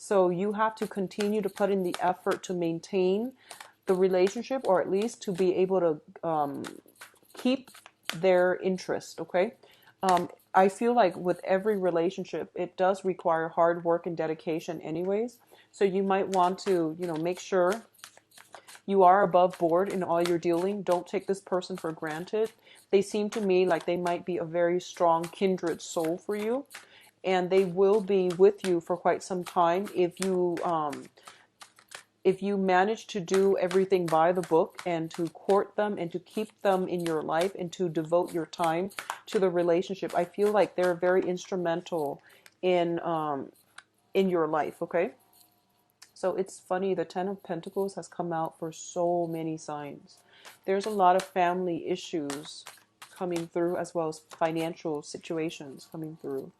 So you have to continue to put in the effort to maintain the relationship, or at least to be able to keep their interest. Okay. I feel like with every relationship, it does require hard work and dedication anyways. So you might want to, make sure you are above board in all you're dealing. Don't take this person for granted. They seem to me like they might be a very strong kindred soul for you, and they will be with you for quite some time if you manage to do everything by the book and to court them and to keep them in your life and to devote your time to the relationship. I feel like they're very instrumental in your life. Okay. So it's funny, the Ten of Pentacles has come out for so many signs. There's a lot of family issues coming through, as well as financial situations coming through.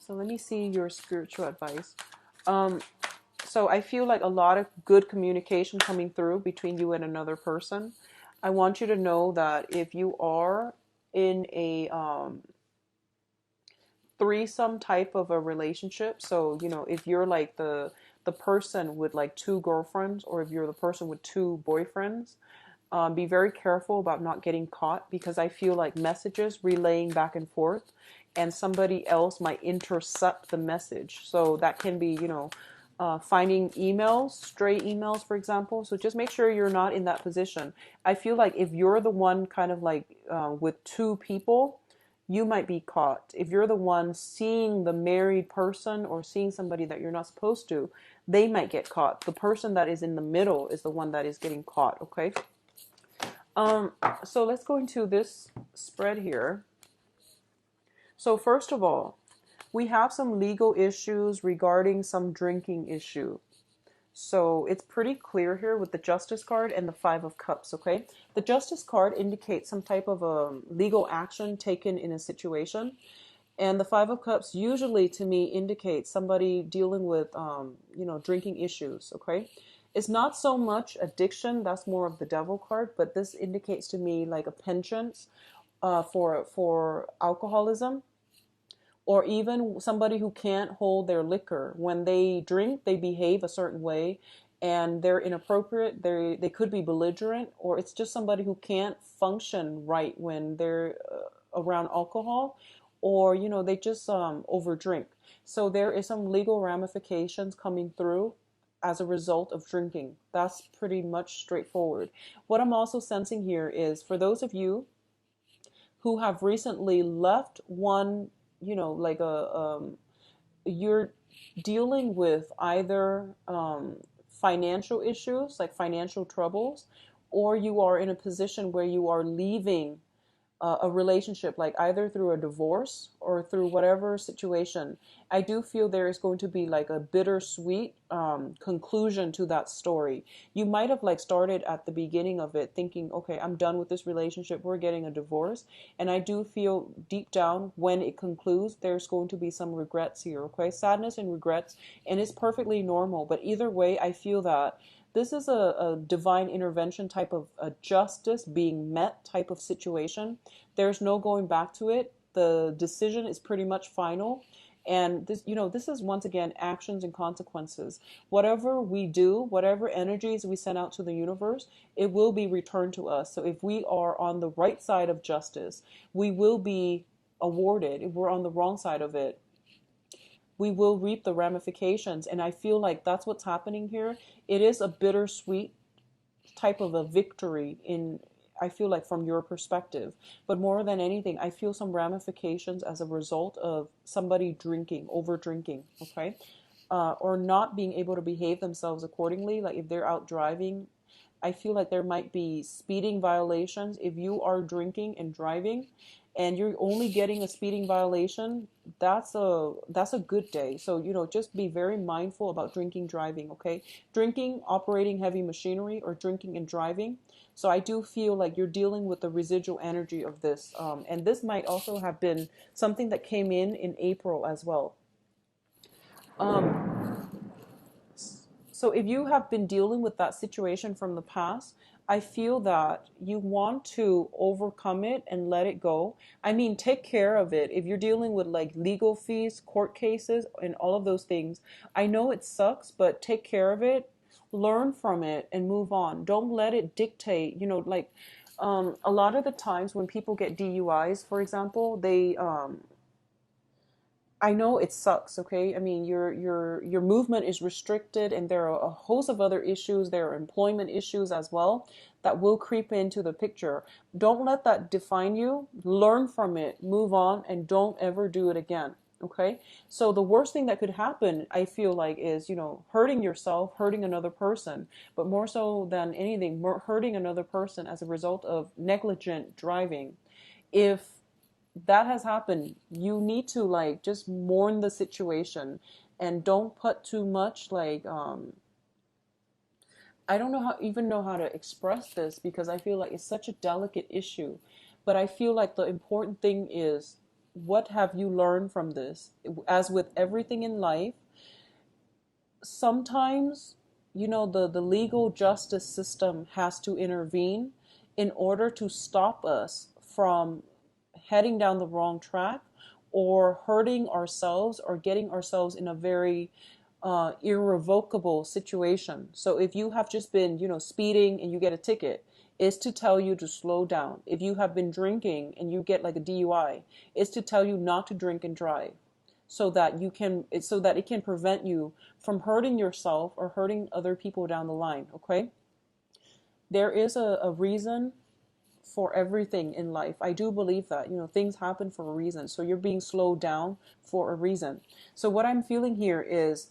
So let me see your spiritual advice. So I feel like a lot of good communication coming through between you and another person. I want you to know that if you are in a threesome type of a relationship, so if you're like the person with like two girlfriends, or if you're the person with two boyfriends, be very careful about not getting caught, because I feel like messages relaying back and forth, and somebody else might intercept the message. So that can be, finding emails, stray emails, for example. So just make sure you're not in that position. I feel like if you're the one kind of like with two people, you might be caught. If you're the one seeing the married person or seeing somebody that you're not supposed to, they might get caught. The person that is in the middle is the one that is getting caught. Okay. So let's go into this spread here. So first of all, we have some legal issues regarding some drinking issue. So it's pretty clear here with the Justice card and the Five of Cups, okay? The Justice card indicates some type of legal action taken in a situation. And the Five of Cups usually, to me, indicates somebody dealing with, drinking issues, okay? It's not so much addiction, that's more of the Devil card, but this indicates to me like a penchant for alcoholism, or even somebody who can't hold their liquor. When they drink, they behave a certain way, and they're inappropriate. They could be belligerent, or it's just somebody who can't function right when they're around alcohol, or they just overdrink. So there is some legal ramifications coming through as a result of drinking. That's pretty much straightforward. What I'm also sensing here is for those of you who have recently left one, like you're dealing with either financial issues, like financial troubles, or you are in a position where you are leaving a relationship, like either through a divorce or through whatever situation. I do feel there is going to be like a bittersweet conclusion to that story. You might have like started at the beginning of it thinking, okay, I'm done with this relationship, we're getting a divorce. And I do feel deep down when it concludes, there's going to be some regrets here, okay? Sadness and regrets, and it's perfectly normal. But either way, I feel that this is a divine intervention type of a justice being met type of situation. There's no going back to it. The decision is pretty much final. And this is once again actions and consequences. Whatever we do, whatever energies we send out to the universe, it will be returned to us. So if we are on the right side of justice, we will be awarded. If we're on the wrong side of it, we will reap the ramifications. And I feel like that's what's happening here. It is a bittersweet type of a victory I feel like from your perspective. But more than anything, I feel some ramifications as a result of somebody drinking, over drinking, okay? Or not being able to behave themselves accordingly. Like if they're out driving, I feel like there might be speeding violations. If you are drinking and driving and you're only getting a speeding violation, that's a good day. So, just be very mindful about drinking, driving, okay? Drinking, operating heavy machinery, or drinking and driving. So I do feel like you're dealing with the residual energy of this. And this might also have been something that came in April as well. So if you have been dealing with that situation from the past, I feel that you want to overcome it and let it go. I mean, take care of it. If you're dealing with like legal fees, court cases, and all of those things, I know it sucks, but take care of it, learn from it, and move on. Don't let it dictate, like a lot of the times when people get DUIs, for example, I know it sucks, okay? I mean, your movement is restricted and there are a host of other issues, there are employment issues as well that will creep into the picture. Don't let that define you. Learn from it, move on, and don't ever do it again. Okay? So the worst thing that could happen, I feel like, is, hurting yourself, hurting another person, but more so than anything, hurting another person as a result of negligent driving. If that has happened, you need to like just mourn the situation and don't put too much like I don't know how even know how to express this because I feel like it's such a delicate issue. But I feel like the important thing is, what have you learned from this? As with everything in life, sometimes the legal justice system has to intervene in order to stop us from heading down the wrong track or hurting ourselves or getting ourselves in a very irrevocable situation. So if you have just been, speeding and you get a ticket, it's to tell you to slow down. If you have been drinking and you get like a DUI, it's to tell you not to drink and drive so that it can prevent you from hurting yourself or hurting other people down the line. Okay, there is a reason for everything in life. I do believe that, things happen for a reason. So you're being slowed down for a reason. So what I'm feeling here is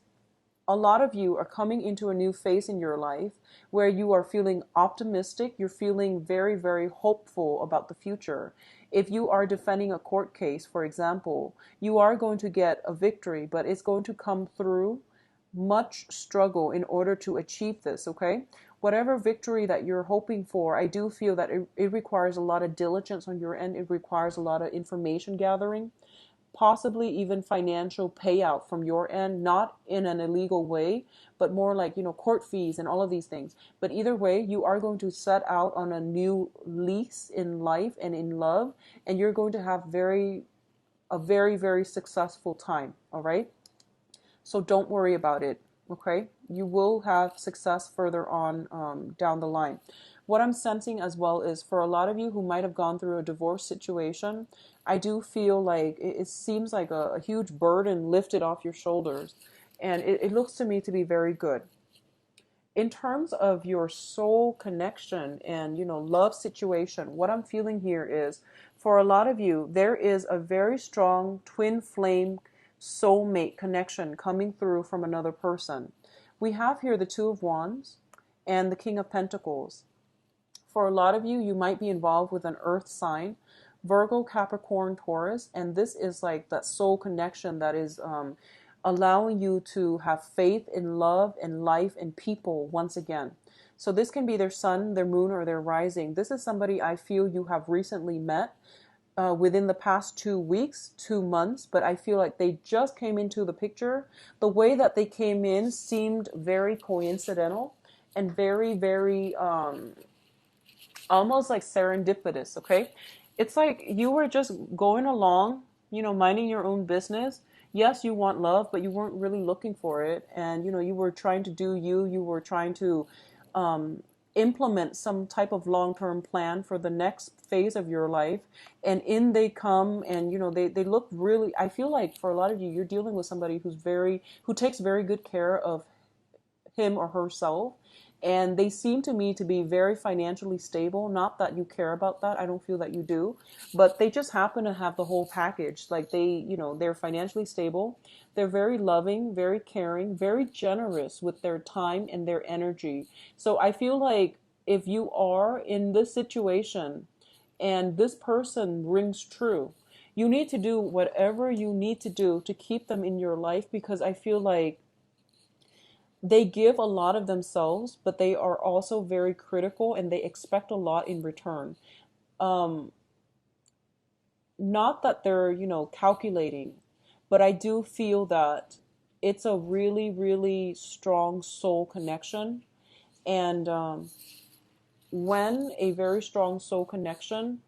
a lot of you are coming into a new phase in your life where you are feeling optimistic. You're feeling very, very hopeful about the future. If you are defending a court case, for example, you are going to get a victory, but it's going to come through much struggle in order to achieve this, okay? Whatever victory that you're hoping for, I do feel that it requires a lot of diligence on your end. It requires a lot of information gathering, possibly even financial payout from your end, not in an illegal way, but more like, court fees and all of these things. But either way, you are going to set out on a new lease in life and in love, and you're going to have a very, very successful time, all right? So don't worry about it, okay? You will have success further on down the line. What I'm sensing as well is for a lot of you who might have gone through a divorce situation, I do feel like it seems like a huge burden lifted off your shoulders. And it looks to me to be very good. In terms of your soul connection and, love situation, what I'm feeling here is for a lot of you, there is a very strong twin flame soulmate connection coming through from another person. We have here the Two of Wands and the King of Pentacles. For a lot of you, you might be involved with an earth sign, Virgo, Capricorn, Taurus, and this is like that soul connection that is allowing you to have faith in love and life and people once again. So this can be their sun, their moon, or their rising. This is somebody I feel you have recently met within the past 2 weeks, 2 months, but I feel like they just came into the picture. The way that they came in seemed very coincidental and very, very almost like serendipitous, okay? It's like you were just going along, minding your own business. Yes, you want love, but you weren't really looking for it. And, you were trying to do you were trying to implement some type of long-term plan for the next phase of your life. And in they come and, they look really, I feel like for a lot of you, you're dealing with somebody who takes very good care of him or herself. And they seem to me to be very financially stable. Not that you care about that. I don't feel that you do. But they just happen to have the whole package. Like they're financially stable. They're very loving, very caring, very generous with their time and their energy. So I feel like if you are in this situation and this person rings true, you need to do whatever you need to do to keep them in your life, because I feel like they give a lot of themselves, but they are also very critical and they expect a lot in return. Um, Not that they're, calculating, but I do feel that it's a really, really strong soul connection. And when a very strong soul connection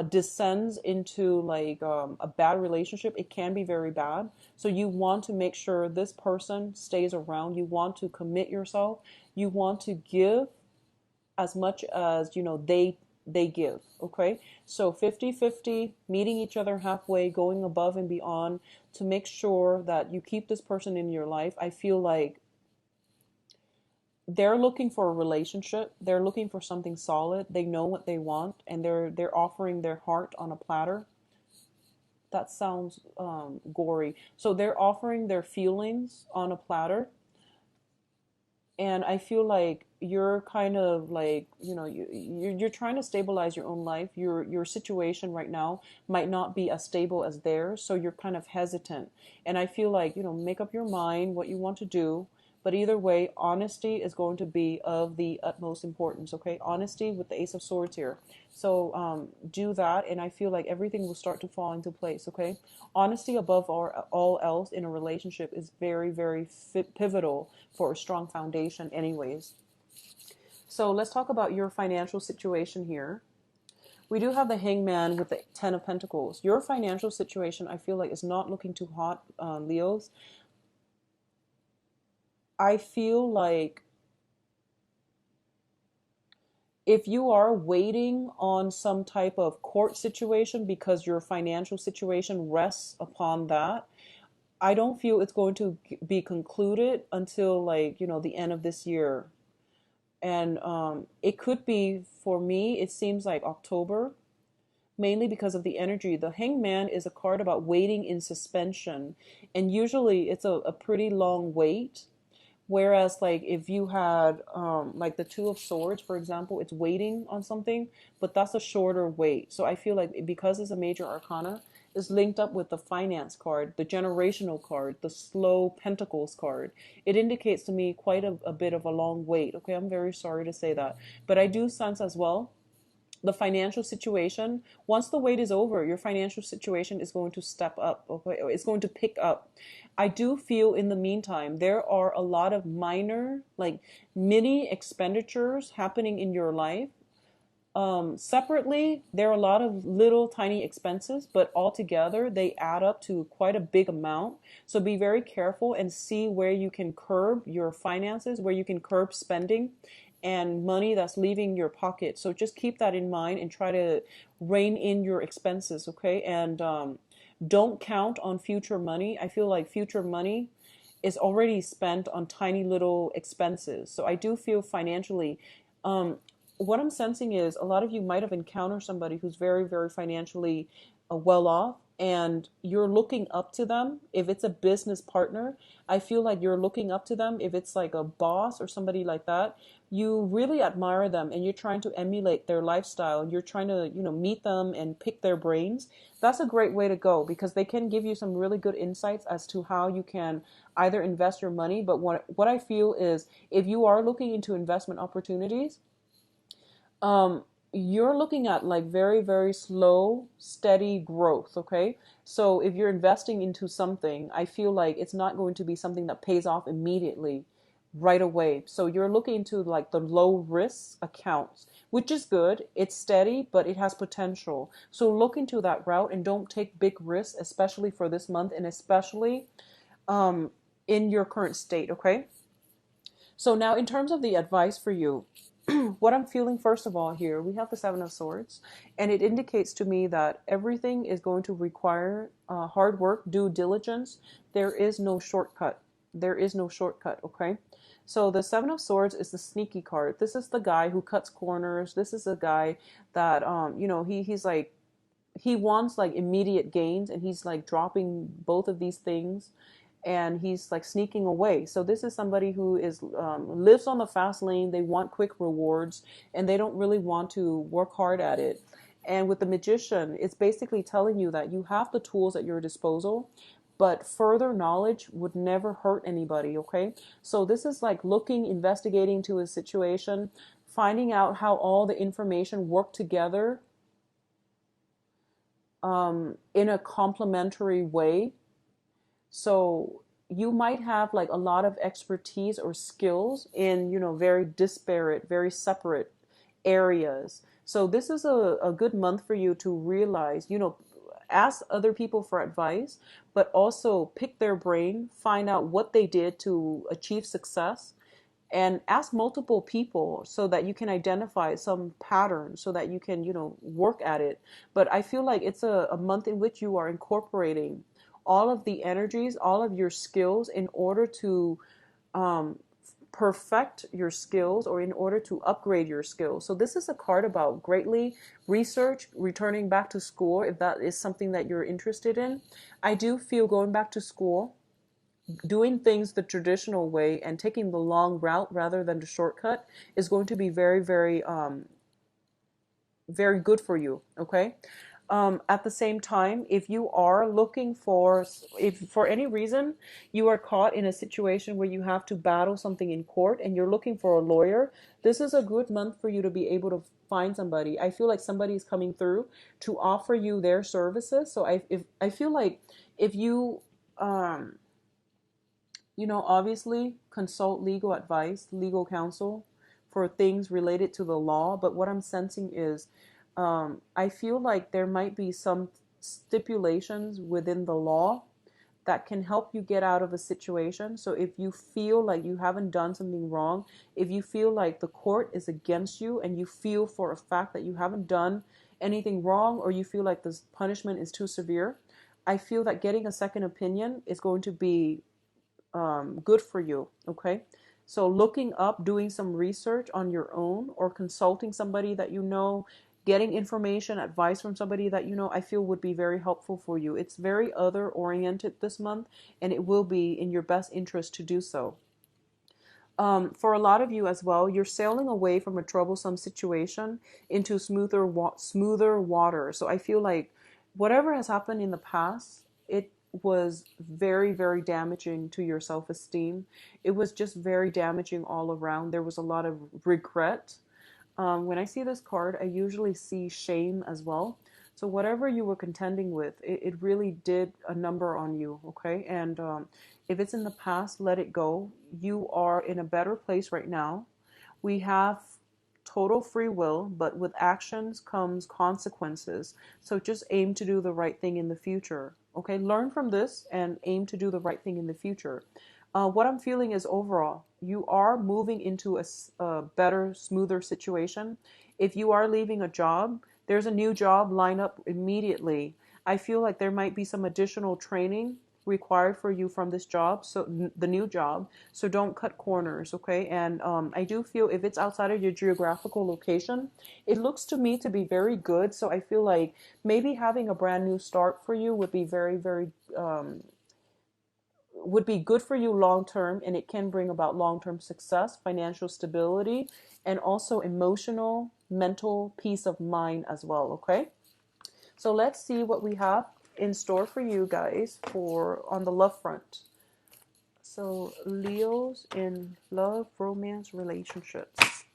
descends into like a bad relationship, it can be very bad. So you want to make sure this person stays around. You want to commit yourself. You want to give as much as they give. Okay, so 50-50, meeting each other halfway, going above and beyond to make sure that you keep this person in your life. I feel like they're looking for a relationship. They're looking for something solid. They know what they want, and they're offering their heart on a platter. That sounds gory. So they're offering their feelings on a platter, and I feel like you're kind of like, you're trying to stabilize your own life. Your situation right now might not be as stable as theirs, so you're kind of hesitant. And I feel like, make up your mind what you want to do. But either way, honesty is going to be of the utmost importance. Okay, honesty with the Ace of Swords here. So do that, and I feel like everything will start to fall into place. Okay, honesty above all else in a relationship is very, very pivotal for a strong foundation anyways. So let's talk about your financial situation here. We do have the Hangman with the Ten of Pentacles. Your financial situation, I feel like, is not looking too hot, Leos. I feel like if you are waiting on some type of court situation because your financial situation rests upon that, I don't feel it's going to be concluded until like, the end of this year. And it could be, for me, it seems like October, mainly because of the energy. The Hangman is a card about waiting in suspension. And usually it's a pretty long wait. Whereas, like, if you had, like, the Two of Swords, for example, it's waiting on something, but that's a shorter wait. So I feel like because it's a major arcana, it's linked up with the finance card, the generational card, the slow pentacles card. It indicates to me quite a bit of a long wait. Okay, I'm very sorry to say that. But I do sense as well the financial situation, once the wait is over, your financial situation is going to step up. Okay, it's going to pick up. I do feel in the meantime there are a lot of minor, like, mini expenditures happening in your life. Separately, there are a lot of little tiny expenses, but altogether they add up to quite a big amount. So be very careful and see where you can curb your finances, where you can curb spending and money that's leaving your pocket. So just keep that in mind and try to rein in your expenses, okay? And don't count on future money. I feel like future money is already spent on tiny little expenses. So I do feel financially, what I'm sensing is a lot of you might have encountered somebody who's very, very financially well off, and you're looking up to them. If it's a business partner, I feel like you're looking up to them. If it's like a boss or somebody like that, you really admire them and you're trying to emulate their lifestyle. You're trying to, meet them and pick their brains. That's a great way to go because they can give you some really good insights as to how you can either invest your money. But what I feel is if you are looking into investment opportunities, you're looking at like very, very slow, steady growth. Okay. So if you're investing into something, I feel like it's not going to be something that pays off immediately right away. So you're looking into like the low risk accounts, which is good. It's steady, but it has potential. So look into that route and don't take big risks, especially for this month and especially in your current state. Okay. So now in terms of the advice for you, what I'm feeling first of all here, we have the Seven of Swords, and it indicates to me that everything is going to require hard work, due diligence. There is no shortcut. There is no shortcut, okay? So the Seven of Swords is the sneaky card. This is the guy who cuts corners. This is a guy that, he's like, he wants like immediate gains, and he's like dropping both of these things and he's like sneaking away. So this is somebody who is lives on the fast lane. They want quick rewards and they don't really want to work hard at it. And with the Magician, it's basically telling you that you have the tools at your disposal, but further knowledge would never hurt anybody, okay? So this is like looking, investigating to a situation, finding out how all the information work together in a complementary way. So you might have like a lot of expertise or skills in, very disparate, very separate areas. So this is a good month for you to realize, ask other people for advice, but also pick their brain, find out what they did to achieve success, and ask multiple people so that you can identify some patterns so that you can, work at it. But I feel like it's a month in which you are incorporating all of the energies, all of your skills in order to um, perfect your skills or in order to upgrade your skills. So this is a card about greatly research, returning back to school if that is something that you're interested in. I do feel going back to school, doing things the traditional way and taking the long route rather than the shortcut is going to be very, very, very good for you. Okay. At the same time, if you are looking for, if for any reason you are caught in a situation where you have to battle something in court and you're looking for a lawyer, this is a good month for you to be able to find somebody. I feel like somebody is coming through to offer you their services. So I feel like if you, obviously consult legal advice, legal counsel for things related to the law. But what I'm sensing is I feel like there might be some stipulations within the law that can help you get out of a situation. So if you feel like you haven't done something wrong, if you feel like the court is against you and you feel for a fact that you haven't done anything wrong, or you feel like this punishment is too severe, I feel that getting a second opinion is going to be good for you. Okay. So looking up, doing some research on your own, or consulting somebody that you know, getting information, advice from somebody that you know, I feel would be very helpful for you. It's very other oriented this month, and it will be in your best interest to do so. For a lot of you as well, you're sailing away from a troublesome situation into smoother water. So I feel like whatever has happened in the past, it was very, very damaging to your self-esteem. It was just very damaging all around. There was a lot of regret. When I see this card, I usually see shame as well. So whatever you were contending with, it really did a number on you, okay? And if it's in the past, let it go. You are in a better place right now. We have total free will, but with actions comes consequences. So just aim to do the right thing in the future, okay? Learn from this and aim to do the right thing in the future. What I'm feeling is overall, you are moving into a better, smoother situation. If you are leaving a job, there's a new job lined up immediately. I feel like there might be some additional training required for you from this job, so the new job. So don't cut corners, okay? And I do feel if it's outside of your geographical location, it looks to me to be very good. So I feel like maybe having a brand new start for you would be very, very would be good for you long term, and it can bring about long term success, financial stability, and also emotional, mental peace of mind as well. Okay, so let's see what we have in store for you guys for on the love front. So Leos in love, romance, relationships.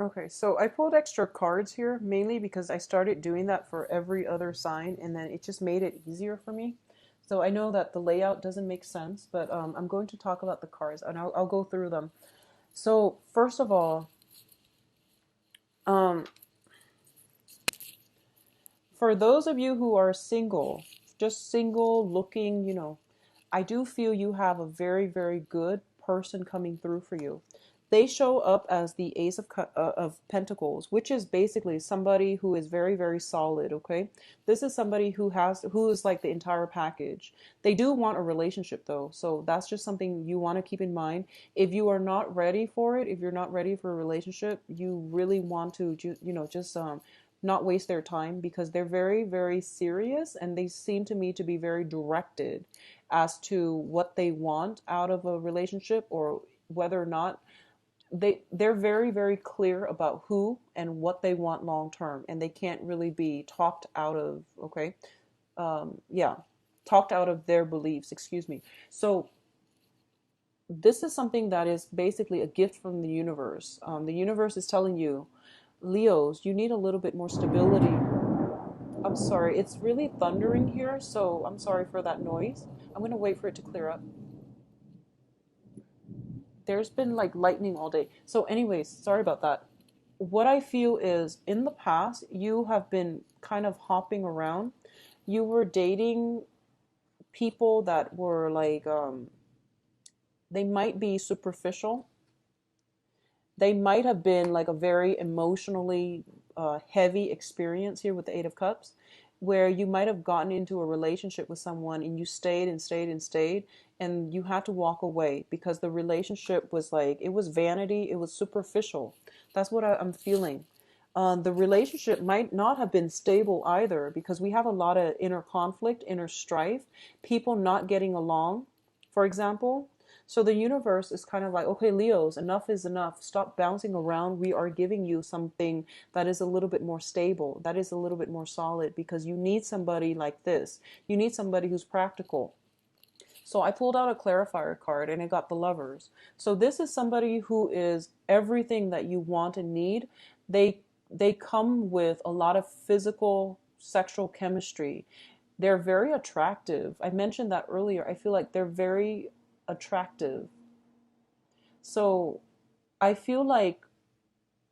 Okay, so I pulled extra cards here mainly because I started doing that for every other sign, and then it just made it easier for me. So I know that the layout doesn't make sense, but I'm going to talk about the cards and I'll go through them. So first of all, um, for those of you who are single, just single looking, I do feel you have a very, very good person coming through for you. They show up as the Ace of Pentacles, which is basically somebody who is very, very solid. Okay, this is somebody who is like the entire package. They do want a relationship though, so that's just something you want to keep in mind. If you are not ready for it, if you're not ready for a relationship, you really want to, just not waste their time because they're very, very serious and they seem to me to be very directed as to what they want out of a relationship or whether or not they're very, very clear about who and what they want long term, and they can't really be talked out of. Okay, yeah, talked out of their beliefs, excuse me. So this is something that is basically a gift from the universe. The universe is telling you, Leos, you need a little bit more stability. I'm sorry, it's really thundering here, so I'm sorry for that noise. I'm going to wait for it to clear up. There's been like lightning all day. So, anyways, sorry about that. What I feel is in the past, you have been kind of hopping around. You were dating people that were like, they might be superficial. They might have been like a very emotionally heavy experience here with the Eight of Cups, where you might have gotten into a relationship with someone and you stayed and stayed and stayed, and you had to walk away because the relationship was like, it was vanity, it was superficial. That's what I'm feeling. The relationship might not have been stable either because we have a lot of inner conflict, inner strife, people not getting along, for example. So the universe is kind of like, okay, Leos, enough is enough. Stop bouncing around. We are giving you something that is a little bit more stable, that is a little bit more solid, because you need somebody like this. You need somebody who's practical. So I pulled out a clarifier card and it got the Lovers. So this is somebody who is everything that you want and need. They come with a lot of physical, sexual chemistry. They're very attractive. I mentioned that earlier. I feel like they're very attractive. So I feel like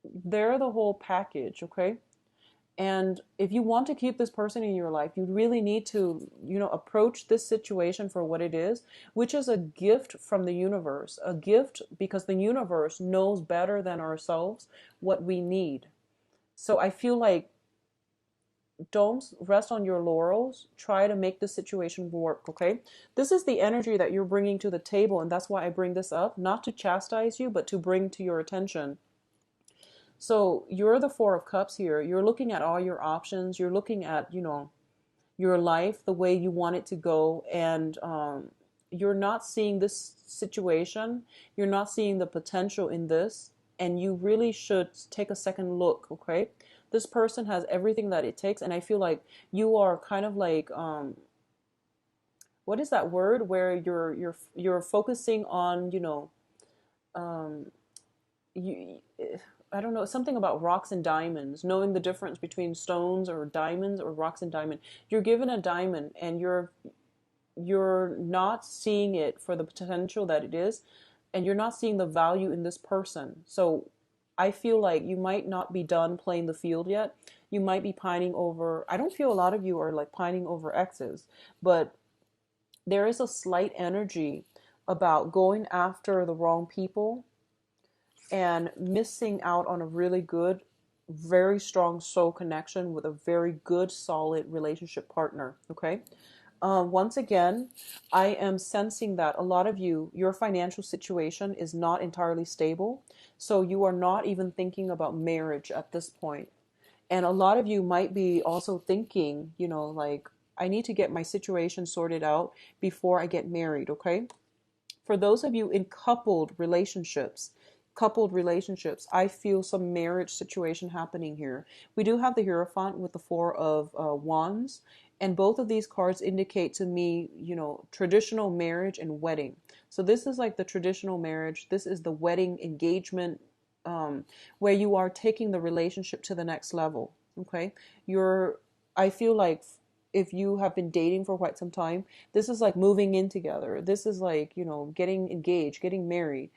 they're the whole package, okay? And if you want to keep this person in your life, you really need to, approach this situation for what it is, which is a gift from the universe. A gift because the universe knows better than ourselves what we need. So I feel like don't rest on your laurels. Try to make the situation work, okay? This is the energy that you're bringing to the table, and that's why I bring this up, not to chastise you, but to bring to your attention. So you're the Four of Cups here. You're looking at all your options. You're looking at, your life, the way you want it to go, and you're not seeing this situation. You're not seeing the potential in this, and you really should take a second look, okay? This person has everything that it takes, and I feel like you are kind of like, what is that word where you're focusing on, um, you I don't know, something about rocks and diamonds, knowing the difference between stones or diamonds or rocks and diamond. You're given a diamond and you're not seeing it for the potential that it is, and you're not seeing the value in this person. So I feel like you might not be done playing the field yet. You might be pining over, I don't feel a lot of you are like pining over exes, but there is a slight energy about going after the wrong people and missing out on a really good, very strong soul connection with a very good, solid relationship partner. Okay. Once again, I am sensing that a lot of you, your financial situation is not entirely stable. So you are not even thinking about marriage at this point. And a lot of you might be also thinking, like, I need to get my situation sorted out before I get married. Okay. For those of you in coupled relationships, I feel some marriage situation happening here. We do have the Hierophant with the Four of Wands, and both of these cards indicate to me, traditional marriage and wedding. So this is like the traditional marriage. This is the wedding engagement, where you are taking the relationship to the next level. Okay, I feel like if you have been dating for quite some time, this is like moving in together. This is like, getting engaged, getting married.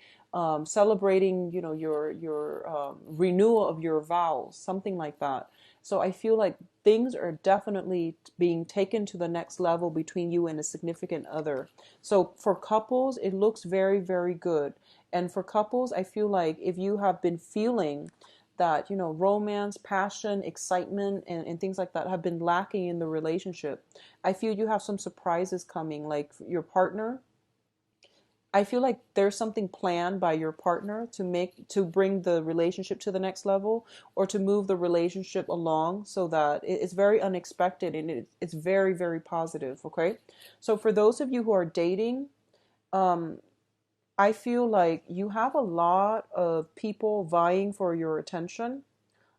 celebrating, your renewal of your vows, something like that. So I feel like things are definitely being taken to the next level between you and a significant other. So for couples, it looks very, very good. And for couples, I feel like if you have been feeling that, romance, passion, excitement, and things like that have been lacking in the relationship, I feel you have some surprises coming, like your partner. I feel like there's something planned by your partner to bring the relationship to the next level, or to move the relationship along, so that it's very unexpected, and it's very, very positive. Okay. So for those of you who are dating, um, I feel like you have a lot of people vying for your attention,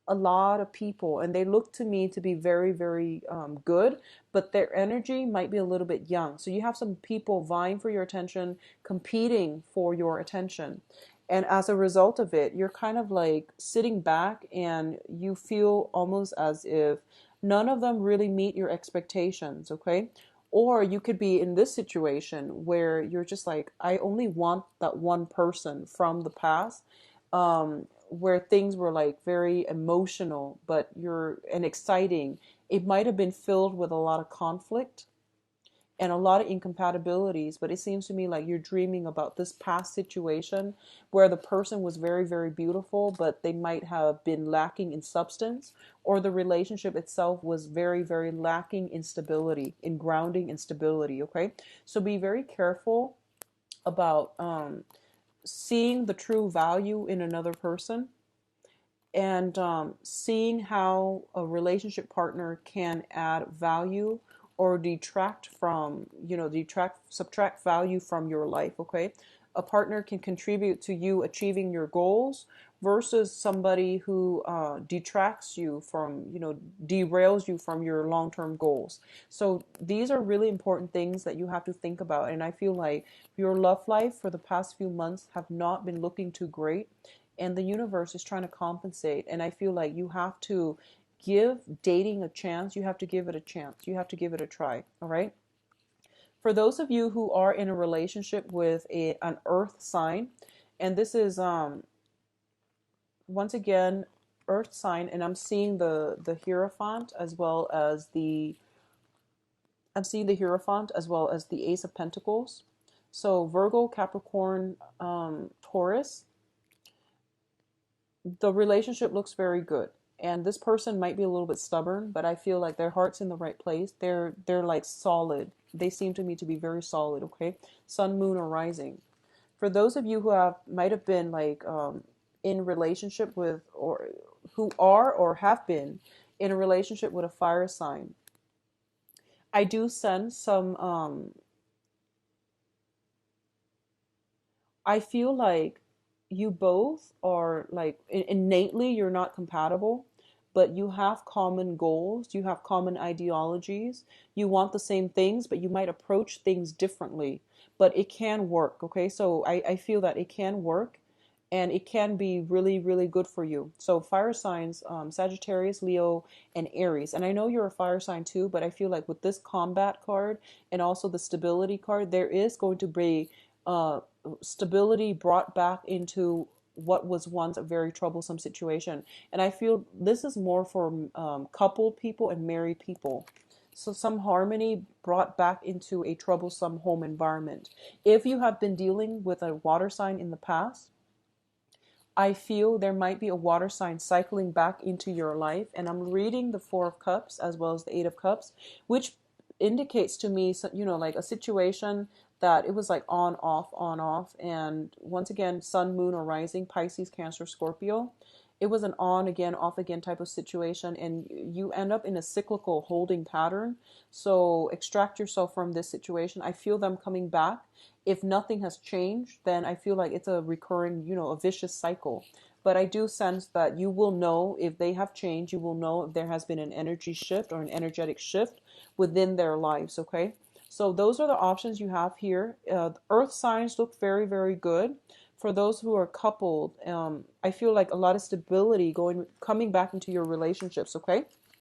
a lot of people, and they look to me to be very, very good, but their energy might be a little bit young. So you have some people vying for your attention, competing for your attention. And as a result of it, you're kind of like sitting back, and you feel almost as if none of them really meet your expectations, okay? Or you could be in this situation where you're just like, I only want that one person from the past, where things were like very emotional, but and exciting. It might have been filled with a lot of conflict and a lot of incompatibilities, but it seems to me like you're dreaming about this past situation where the person was very, very beautiful, but they might have been lacking in substance, or the relationship itself was very, very lacking in stability, in grounding and stability. Okay. So be very careful about seeing the true value in another person, and seeing how a relationship partner can add value or detract from, subtract value from your life. Okay. A partner can contribute to you achieving your goals, versus somebody who detracts you from, derails you from your long-term goals. So these are really important things that you have to think about. And I feel like your love life for the past few months have not been looking too great, and the universe is trying to compensate. And I feel like you have to give dating a chance. You have to give it a chance. You have to give it a try. All right. For those of you who are in a relationship with an earth sign, and this is once again earth sign, and I'm seeing the Hierophant as well as the Ace of Pentacles. So Virgo, Capricorn, Taurus, the relationship looks very good. And this person might be a little bit stubborn, but I feel like their heart's in the right place. They're like solid. They seem to me to be very solid. Okay. Sun, moon, or rising. For those of you who might have been like in relationship with, or who are or have been in a relationship with a fire sign, I do sense some I feel like you both are like innately you're not compatible, but you have common goals, you have common ideologies, you want the same things, but you might approach things differently. But it can work, okay? So I feel that it can work, and it can be really, really good for you. So fire signs, Sagittarius, Leo, and Aries. And I know you're a fire sign too, but I feel like with this combat card and also the stability card, there is going to be uh, stability brought back into what was once a very troublesome situation. And I feel this is more for coupled people and married people. So some harmony brought back into a troublesome home environment. If you have been dealing with a water sign in the past, I feel there might be a water sign cycling back into your life. And I'm reading the Four of Cups as well as the Eight of Cups, which indicates to me, like a situation that it was like on, off, on, off. And once again, sun, moon, or rising, Pisces, Cancer, Scorpio. It was an on again, off again type of situation. And you end up in a cyclical holding pattern. So extract yourself from this situation. I feel them coming back. If nothing has changed, then I feel like it's a recurring, a vicious cycle. But I do sense that you will know if they have changed. You will know if there has been an energy shift or an energetic shift within their lives, okay? So those are the options you have here. Earth signs look very, very good. For those who are coupled, I feel like a lot of stability coming back into your relationships, okay?